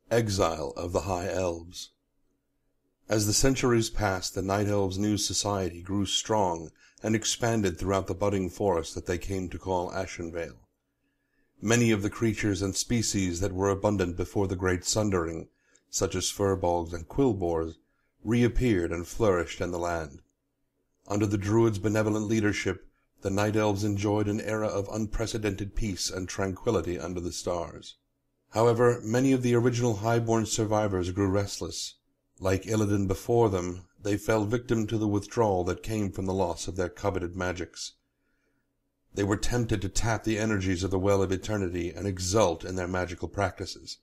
Exile of the High Elves. As the centuries passed, the Night Elves' new society grew strong and expanded throughout the budding forest that they came to call Ashenvale. Many of the creatures and species that were abundant before the Great Sundering, such as furbolgs and quillboars, reappeared and flourished in the land. Under the Druids' benevolent leadership, the Night Elves enjoyed an era of unprecedented peace and tranquility under the stars. However, many of the original highborn survivors grew restless. Like Illidan before them, they fell victim to the withdrawal that came from the loss of their coveted magics. They were tempted to tap the energies of the Well of Eternity and exult in their magical practices.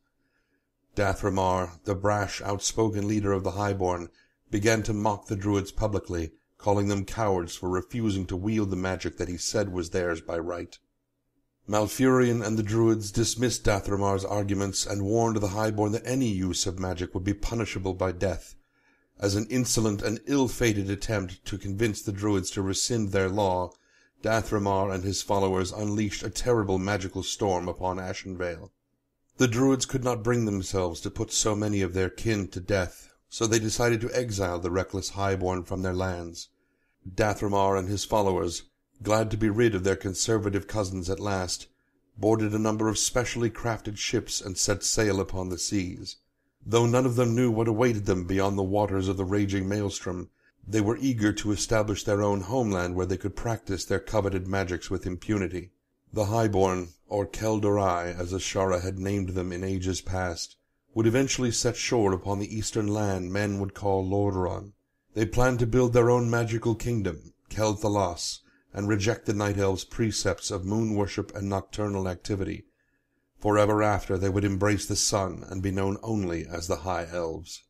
Dath'remar, the brash, outspoken leader of the Highborn, began to mock the Druids publicly, calling them cowards for refusing to wield the magic that he said was theirs by right. Malfurion and the Druids dismissed Dath'remar's arguments and warned the Highborn that any use of magic would be punishable by death. As an insolent and ill-fated attempt to convince the Druids to rescind their law, Dath'remar and his followers unleashed a terrible magical storm upon Ashenvale. The Druids could not bring themselves to put so many of their kin to death, so they decided to exile the reckless Highborn from their lands. Dath'remar and his followers, glad to be rid of their conservative cousins at last, boarded a number of specially crafted ships and set sail upon the seas. Though none of them knew what awaited them beyond the waters of the raging maelstrom, they were eager to establish their own homeland where they could practice their coveted magics with impunity. The Highborn, or Kel'Dorai as Ashara had named them in ages past, would eventually set shore upon the eastern land men would call Lordaeron. They planned to build their own magical kingdom, Kel'Thalas, and reject the Night Elves' precepts of moon worship and nocturnal activity. Forever after they would embrace the sun and be known only as the High Elves.